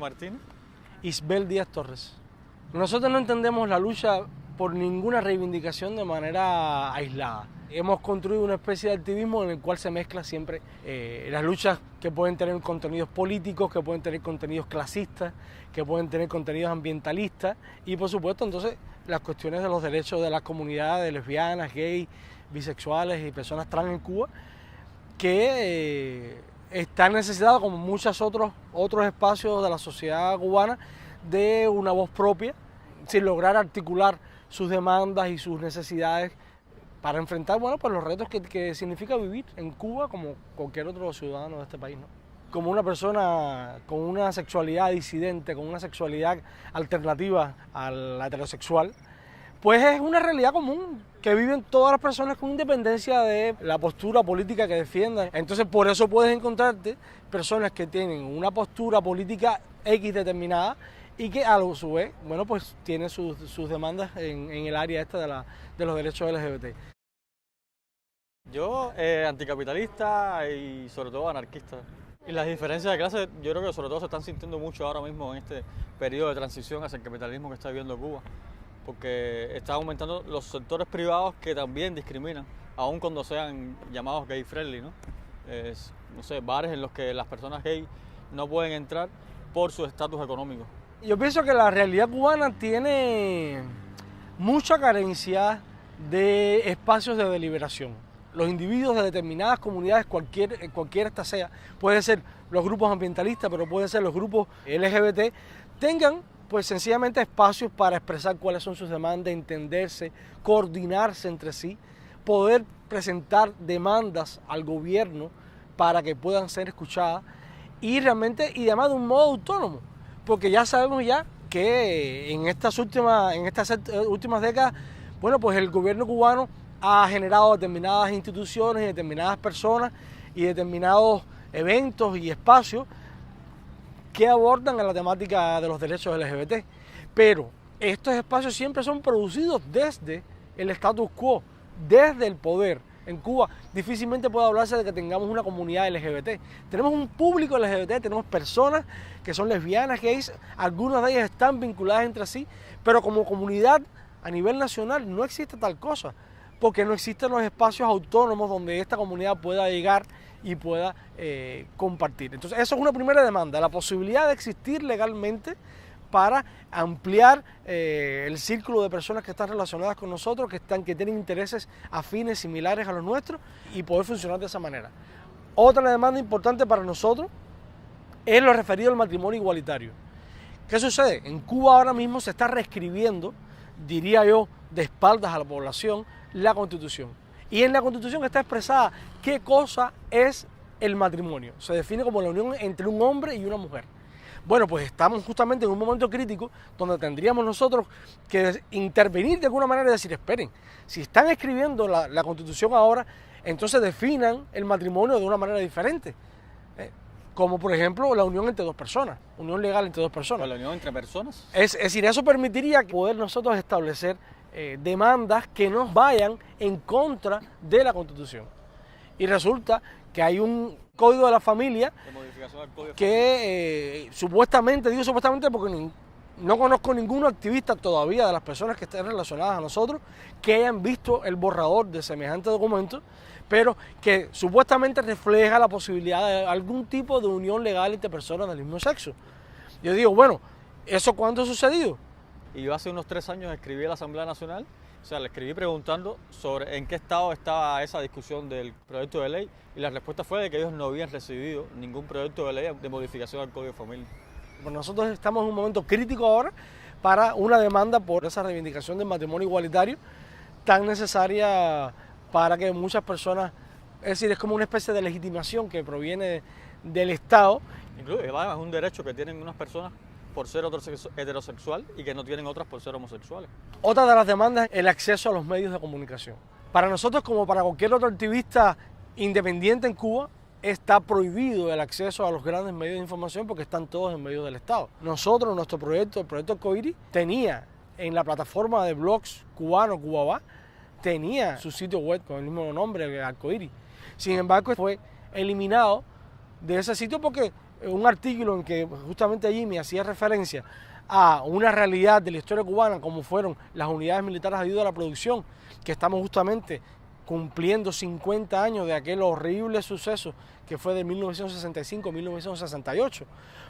Martínez. Isbel Díaz Torres. Nosotros no entendemos la lucha por ninguna reivindicación de manera aislada. Hemos construido una especie de activismo en el cual se mezcla siempre las luchas que pueden tener contenidos políticos, que pueden tener contenidos clasistas, que pueden tener contenidos ambientalistas y por supuesto entonces las cuestiones de los derechos de las comunidades lesbianas, gays, bisexuales y personas trans en Cuba, que están necesitados, como muchos otros espacios de la sociedad cubana, de una voz propia, sin lograr articular sus demandas y sus necesidades para enfrentar pues los retos que significa vivir en Cuba como cualquier otro ciudadano de este país, ¿no? Como una persona con una sexualidad disidente, con una sexualidad alternativa a la heterosexual, pues es una realidad común que viven todas las personas con independencia de la postura política que defiendan. Entonces por eso puedes encontrarte personas que tienen una postura política X determinada y que a su vez, pues tienen sus demandas en el área esta de los derechos LGBT. Yo, anticapitalista y sobre todo anarquista. Y las diferencias de clase, yo creo que sobre todo se están sintiendo mucho ahora mismo en este periodo de transición hacia el capitalismo que está viviendo Cuba, porque están aumentando los sectores privados que también discriminan, aun cuando sean llamados gay friendly, ¿no? No sé, bares en los que las personas gay no pueden entrar por su estatus económico. Yo pienso que la realidad cubana tiene mucha carencia de espacios de deliberación. Los individuos de determinadas comunidades, cualquier esta sea, puede ser los grupos ambientalistas, pero puede ser los grupos LGBT, tengan pues sencillamente espacios para expresar cuáles son sus demandas, entenderse, coordinarse entre sí, poder presentar demandas al gobierno para que puedan ser escuchadas y además de un modo autónomo. Porque ya sabemos que en estas últimas décadas, pues el gobierno cubano ha generado determinadas instituciones, determinadas personas y determinados eventos y espacios que abordan a la temática de los derechos LGBT. Pero estos espacios siempre son producidos desde el status quo, desde el poder. En Cuba difícilmente puede hablarse de que tengamos una comunidad LGBT. Tenemos un público LGBT, tenemos personas que son lesbianas, gays, algunas de ellas están vinculadas entre sí, pero como comunidad a nivel nacional no existe tal cosa, porque no existen los espacios autónomos donde esta comunidad pueda llegar y pueda compartir. Entonces eso es una primera demanda, la posibilidad de existir legalmente para ampliar el círculo de personas que están relacionadas con nosotros, que tienen intereses afines, similares a los nuestros y poder funcionar de esa manera. Otra demanda importante para nosotros es lo referido al matrimonio igualitario. ¿Qué sucede? En Cuba ahora mismo se está reescribiendo, diría yo, de espaldas a la población, la Constitución. Y en la Constitución está expresada qué cosa es el matrimonio. Se define como la unión entre un hombre y una mujer. Bueno, pues estamos justamente en un momento crítico donde tendríamos nosotros que intervenir de alguna manera y decir, esperen, si están escribiendo la Constitución ahora, entonces definan el matrimonio de una manera diferente. Como por ejemplo la unión entre dos personas, unión legal entre dos personas. ¿La unión entre personas? Es decir, eso permitiría poder nosotros establecer demandas que nos vayan en contra de la Constitución. Y resulta que hay un Código de la Familia que supuestamente, digo supuestamente porque no conozco ningún activista todavía de las personas que estén relacionadas a nosotros que hayan visto el borrador de semejante documento, pero que supuestamente refleja la posibilidad de algún tipo de unión legal entre personas del mismo sexo. Yo digo, bueno, ¿eso cuándo ha sucedido? Y yo hace unos 3 años escribí a la Asamblea Nacional, le escribí preguntando sobre en qué estado estaba esa discusión del proyecto de ley y la respuesta fue de que ellos no habían recibido ningún proyecto de ley de modificación al Código de Familia. Bueno, nosotros estamos en un momento crítico ahora para una demanda por esa reivindicación del matrimonio igualitario tan necesaria para que muchas personas, es decir, es como una especie de legitimación que proviene del Estado. Incluso es un derecho que tienen unas personas por ser heterosexual y que no tienen otras por ser homosexuales. Otra de las demandas es el acceso a los medios de comunicación. Para nosotros, como para cualquier otro activista independiente en Cuba, está prohibido el acceso a los grandes medios de información porque están todos en medio del Estado. Nosotros, nuestro proyecto, el proyecto Arcoíris, tenía en la plataforma de blogs cubano Cubaba, tenía su sitio web con el mismo nombre, Arcoíris. Sin embargo, fue eliminado de ese sitio porque un artículo en que justamente Jimmy hacía referencia a una realidad de la historia cubana, como fueron las unidades militares de ayuda a la producción, que estamos justamente cumpliendo 50 años de aquel horrible suceso que fue de 1965-1968.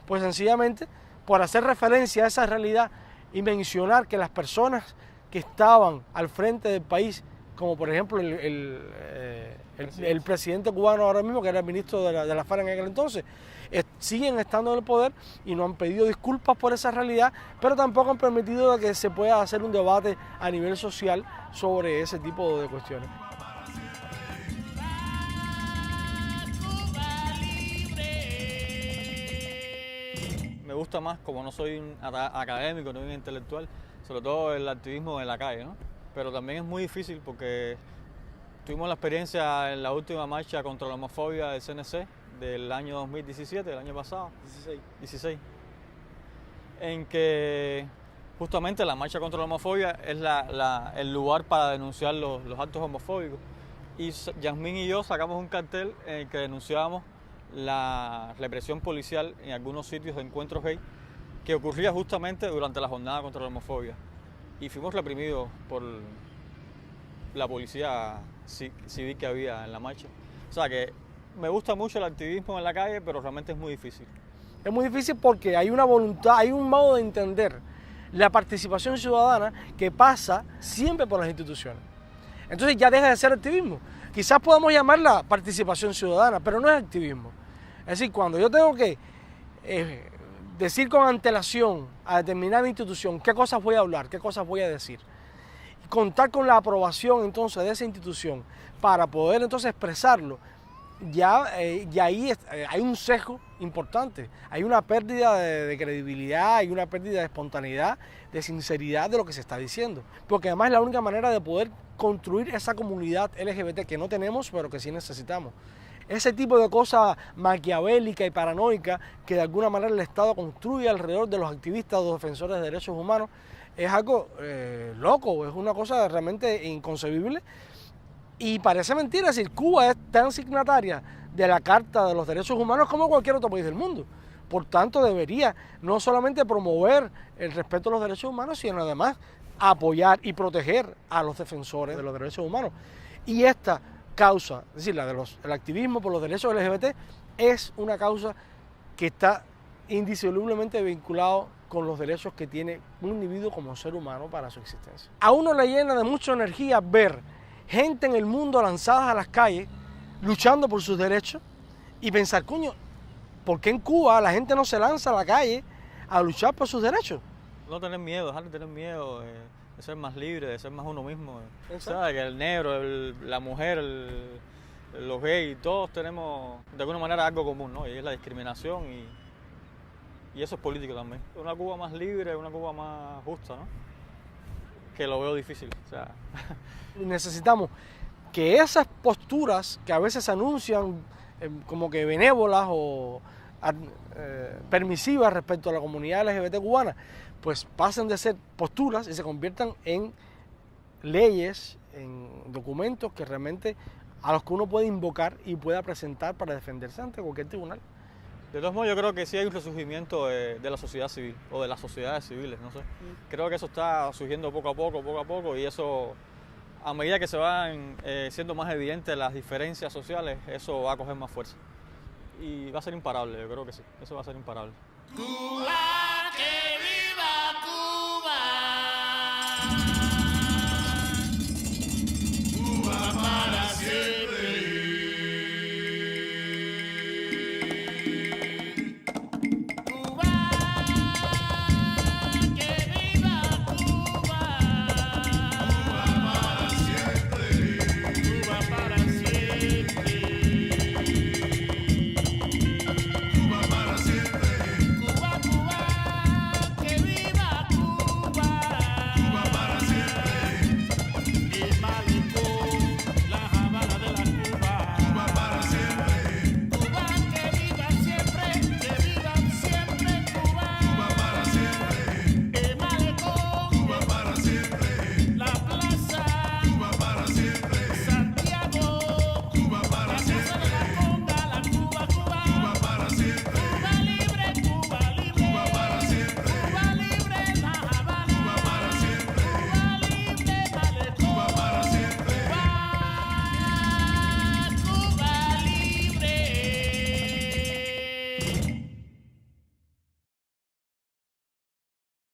Pues sencillamente, por hacer referencia a esa realidad y mencionar que las personas que estaban al frente del país, como por ejemplo el presidente cubano ahora mismo, que era el ministro de la FARC en aquel entonces, siguen estando en el poder y no han pedido disculpas por esa realidad, pero tampoco han permitido que se pueda hacer un debate a nivel social sobre ese tipo de cuestiones. Me gusta más, como no soy un académico, no soy un intelectual, sobre todo el activismo de la calle, ¿no? Pero también es muy difícil porque tuvimos la experiencia en la última marcha contra la homofobia del CNC del año 2017, del año pasado, 16, en que justamente la marcha contra la homofobia es el lugar para denunciar los actos homofóbicos. Y Yasmín y yo sacamos un cartel en el que denunciábamos la represión policial en algunos sitios de encuentros gay que ocurría justamente durante la jornada contra la homofobia. Y fuimos reprimidos por la policía civil que había en la marcha. O sea que me gusta mucho el activismo en la calle, pero realmente es muy difícil. Es muy difícil porque hay una voluntad, hay un modo de entender la participación ciudadana que pasa siempre por las instituciones. Entonces ya deja de ser activismo. Quizás podamos llamarla participación ciudadana, pero no es activismo. Es decir, cuando yo tengo que decir con antelación a determinada institución qué cosas voy a hablar, qué cosas voy a decir, y contar con la aprobación entonces de esa institución para poder entonces expresarlo, ya ahí hay un sesgo importante, hay una pérdida de credibilidad, hay una pérdida de espontaneidad, de sinceridad de lo que se está diciendo, porque además es la única manera de poder construir esa comunidad LGBT que no tenemos pero que sí necesitamos. Ese tipo de cosa maquiavélica y paranoica que de alguna manera el Estado construye alrededor de los activistas, los defensores de derechos humanos, es algo loco, es una cosa realmente inconcebible. Y parece mentira, es decir, Cuba es tan signataria de la Carta de los Derechos Humanos como cualquier otro país del mundo. Por tanto, debería no solamente promover el respeto a los derechos humanos, sino además apoyar y proteger a los defensores de los derechos humanos. Y esta causa, es decir, el activismo por los derechos LGBT, es una causa que está indisolublemente vinculado con los derechos que tiene un individuo como ser humano para su existencia. A uno le llena de mucha energía ver gente en el mundo lanzadas a las calles, luchando por sus derechos, y pensar, coño, ¿por qué en Cuba la gente no se lanza a la calle a luchar por sus derechos? No tener miedo, dejar de tener miedo, de ser más libre, de ser más uno mismo. ¿Sabes? Que el negro, la mujer, los gays, todos tenemos de alguna manera algo común, ¿no? Y es la discriminación y eso es político también. Una Cuba más libre, una Cuba más justa, ¿no? Que lo veo difícil. O sea. Necesitamos que esas posturas que a veces se anuncian como que benévolas o permisivas respecto a la comunidad LGBT cubana, pues pasen de ser posturas y se conviertan en leyes, en documentos que realmente a los que uno puede invocar y pueda presentar para defenderse ante cualquier tribunal. De todos modos, yo creo que sí hay un resurgimiento de la sociedad civil o de las sociedades civiles, no sé. Creo que eso está surgiendo poco a poco y eso, a medida que se van siendo más evidentes las diferencias sociales, eso va a coger más fuerza. Y va a ser imparable, yo creo que sí, eso va a ser imparable.